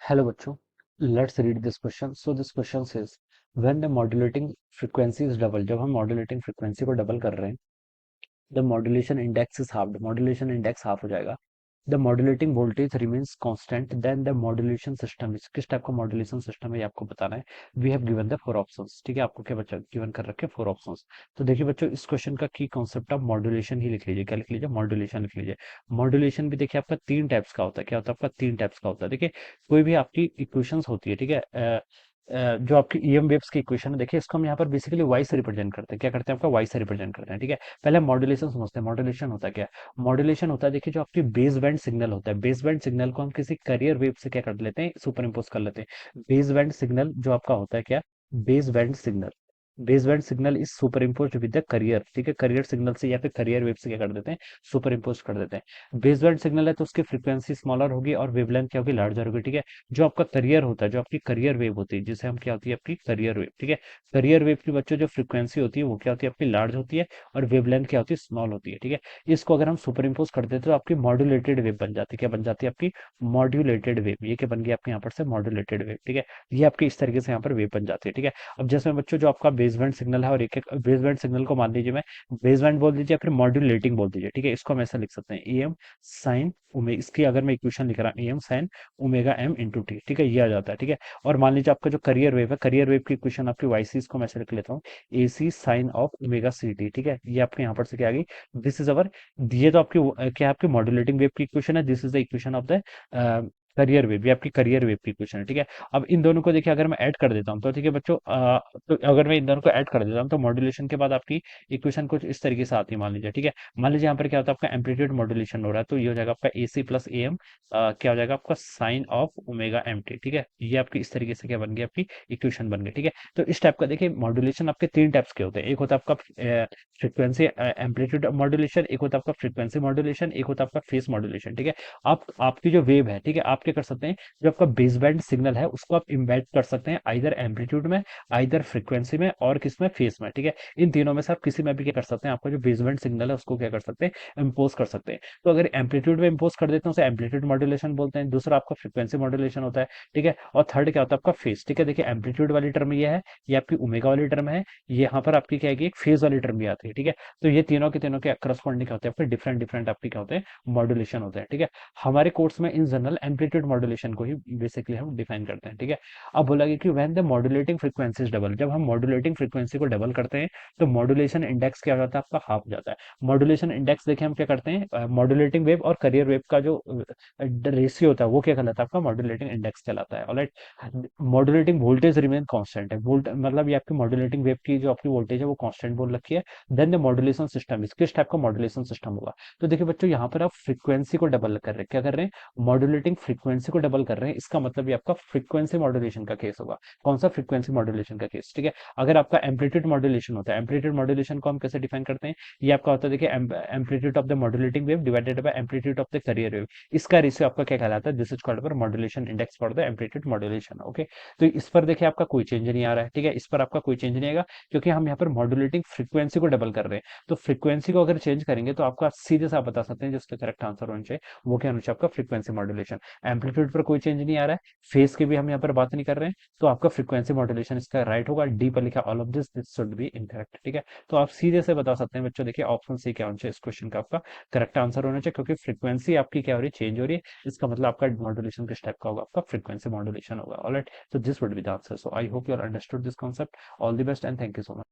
Hello बच्चों, let's read this question. So this question says when the modulating frequency is double, जब हम modulating frequency को double कर रहे हैं, the modulation index is halved, modulation index half हो जाएगा. The modulating voltage remains constant, then the modulation system is किस type का modulation system है ये आपको बताना है. We have given the four options. ठीक है, आपको क्या बच्चा given कर रखे four options. तो देखिए बच्चों, इस क्वेश्चन का की कॉन्सेप्ट आप मॉड्यूलेशन ही लिख लीजिए. क्या लिख लीजिए? मॉड्यूलेशन लिख लीजिए. मॉड्यूलेशन भी देखिए आपका तीन टाइप्स का होता है. क्या होता है आपका? तीन टाइप्स का होता है. देखिए, कोई भी आपकी इक्वेशंस होती है, ठीक है, जो आपकी ईएम वेव्स की इक्वेशन है, देखिए इसको हम यहाँ पर बेसिकली वाई से रिप्रेजेंट करते हैं. क्या करते हैं? आपका वाई से रिप्रेजेंट करते हैं. ठीक है, पहले मॉड्यूलेशन समझते हैं. मॉड्यूलेशन होता है क्या? मॉड्यूलेशन होता है, देखिए, जो आपकी बेस बैंड सिग्नल होता है, बेस बैंड सिग्नल को हम किसी कैरियर वेव से क्या कर लेते हैं? सुपर इम्पोज कर लेते हैं. बेस बैंड सिग्नल जो आपका होता है क्या? Base band signal. Base band signal is super impose with the career. ठीक है, करियर सिग्नल से या फिर करियर वेव से क्या कर देते हैं? सुपर इम्पोज कर देते हैं. बेस बैंड सिग्नल है तो उसकी फ्रीक्वेंसी स्मॉलर होगी और वेवलेंथ क्या होगी? लार्जर होगी. ठीक है, जो आपका करियर होता है, जो आपकी करियर वेव होती है, जिसे हम क्या होती है? आपकी करियर वेव. ठीक है, करियर वेव की बच्चों जो फ्रीक्वेंसी होती है वो क्या होती है? आपकी लार्ज होती है और वेवलेंथ क्या होती है? स्मॉल होती है. ठीक है, इसको अगर हम सुपर इम्पोज कर देते तो आपकी मॉड्यूलेटेड वेव बन जाती है. क्या बन जाती है? आपकी मॉड्यूलेटेड वेव. ये क्या बन गई आपके यहाँ पर से? Modulated wave. ठीक है, ये आपकी इस तरीके से यहाँ पर वेव बन जाती है. ठीक है, अब जैसे बच्चों जो आपका बेस बैंड सिग्नल है और एक एक बेस बैंड सिग्नल को मान लीजिए, मैं बेस बैंड बोल दीजिए या फिर मॉड्यूलेटिंग बोल दीजिए. ठीक है, इसको हम ऐसा लिख सकते हैं, एम साइन ओमेगा. इसकी अगर मैं इक्वेशन लिख रहा हूँ, m sine omega m into t. ठीक है, ये आ जाता है. ठीक है, और मान लीजिए आपका जो करियर वेव है, करियर वेव की इक्वेशन आपकी वाई सी, इसको मैं ऐसे लिख लेता हूँ, A C sine of omega C T. ठीक है, ये आपके यहाँ पर से क्या आ गई? दिस इज अवर, ये तो आपकी क्या है? आपकी मॉड्यूलेटिंग वेव की इक्वेशन है. This is the equation of the career wave. ये आपकी करियर वेव की इक्वेशन है. ठीक है, अब इन दोनों को देखिए अगर मैं ऐड कर देता हूँ तो ठीक है बच्चों, तो अगर मैं इन दोनों को ऐड कर देता हूँ तो मॉड्यूलेशन के बाद आपकी इक्वेशन कुछ इस तरीके से आती है. मान लीजिए, ठीक है, मान लीजिए यहाँ पर क्या होता है? आपका एम्पलीट्यूड मॉड्यूलेशन हो रहा है, तो ये हो जाएगा आपका ए सी प्लस ए एम, क्या हो जाएगा? आपका sine of omega m t. ठीक है, ये आपकी इस तरीके से क्या बन गई? आपकी इक्वेशन बन गई. ठीक है, तो इस टाइप का देखिए मॉड्यूलेशन आपके तीन टाइप्स के होते हैं. एक होता है आपका फ्रीक्वेंसी एम्पलीट्यूड मॉड्यूलेशन, एक होता है आपका फ्रीक्वेंसी मॉड्यूलेशन, एक होता है आपका फेस मॉड्यूलेशन. ठीक है, आप आपकी जो वेव है, ठीक है, आप क्या कर सकते हैं? जो आपका बेस बैंड सिग्नल है उसको आप इम्बेड कर सकते हैं आइदर एम्पलीट्यूड में, आइदर फ्रीक्वेंसी में, और किसमें? फेस में. ठीक है, इन तीनों में से आप किसी में भी क्या कर सकते हैं? आपका जो बेस बैंड सिग्नल है उसको क्या कर सकते हैं? इम्पोज कर सकते हैं. तो अगर एम्पलीट्यूड में इम्पोज कर देते हैं उसे एम्पलीट्यूड मॉड्यूलेशन बोलते हैं. दूसरा आपका फ्रीक्वेंसी मॉड्यूलेशन होता है. ठीक है, और थर्ड क्या होता है? आपका फेस. ठीक है, देखिए एम्पलीट्यूड वाली टर्म ये है, ये आपकी ओमेगा वाली टर्म है, ये यहाँ पर आपकी क्या है? एक फेज वाली टर्म भी आती है. ठीक है, तो ये तीनों के करस्पॉन्डिंग क्या होते हैं? आपके डिफरेंट डिफरेंट आपके क्या होते हैं? मॉड्यूलेशन होते हैं. ठीक है, हमारे कोर्स में इन जनरल एम्पलीट्यूड मॉड्यूलेशन को ही बेसिकली हम डिफाइन करते हैं. ठीक है, अब बोला गया कि when the modulating frequency is double, जब हम मॉड्यूलेटिंग फ्रीक्वेंसी को डबल करते हैं तो मॉड्यूलेशन इंडेक्स क्या हो जाता है? आपका हाफ हो जाता है. मॉड्यूलेशन इंडेक्स देखिए हम क्या करते हैं? मॉड्यूलेटिंग वेव और करियर वेव का जो रेशियो होता है वो क्या कहलाता है? आपका मॉड्यूलेटिंग इंडेक्स कहलाता है. Alright, modulating voltage remain constant है. वोल्ट मतलब ये आपकी मॉड्यूलेटिंग वेव की जो आपकी वोल्टेज है वो कांस्टेंट बोल रखी है. देन द मॉड्यूलेशन सिस्टम इस किस टाइप का मॉड्यूलेशन सिस्टम होगा? तो देखिए बच्चों, यहाँ पर आप फ्रीक्वेंसी को डबल कर रहे हैं. क्या कर रहे हैं? मॉड्यूलेटिंग फ्रीक्वेंसी को डबल कर रहे हैं. इसका मतलब ये आपका फ्रीक्वेंसी मॉड्यूलेशन का केस होगा. कौन सा? फ्रीक्वेंसी मॉड्यूलेशन का केस. ठीक है, अगर आपका एम्पलीट्यूड मॉड्यूलेशन होता है, एम्पलीट्यूड मॉड्यूलेशन को हम कैसे डिफाइन करते हैं? ये आपका होता है, देखिए, amplitude of the modulating wave divided by amplitude of the career wave. इसका रेशियो आपका क्या कहलाता है? This is called for modulation index for the amplitude modulation. Okay, तो इस पर देखिए आपका कोई चेंज नहीं आ रहा है. ठीक है, इस पर आपका कोई चेंज नहीं आएगा क्योंकि हम यहाँ पर मॉड्यूलेटिंग फ्रीक्वेंसी को डबल कर रहे हैं. तो फ्रीक्वेंसी को अगर चेंज करेंगे तो आपका सीधे से आप बता सकते हैं जिसका करेक्ट आंसर होना चाहिए वो क्या होना चाहिए? आपका फ्रीक्वेंसी मॉड्यूलेशन. एम्पलीट्यूड पर कोई चेंज नहीं आ रहा है, फेस की भी हम यहाँ पर बात नहीं कर रहे हैं, तो आपका फ्रीक्वेंसी मॉड्यूलेशन इसका राइट होगा. डी पर लिखा all of this should be incorrect. ठीक है, तो आप सीधे से बता सकते हैं बच्चों, देखिए ऑप्शन सी क्या होना चाहिए? इस क्वेश्चन का आपका करेक्ट आंसर होना चाहिए क्योंकि फ्रीक्वेंसी आपकी क्या हो रही है? चेंज हो रही है. इसका मतलब आपका मॉड्यूलेशन किस टाइप का होगा? आपका फ्रीक्वेंसी मॉड्यूलेशन होगा. Alright, so this would be the answer. So I hope you all understood this concept. All the best and thank you so much.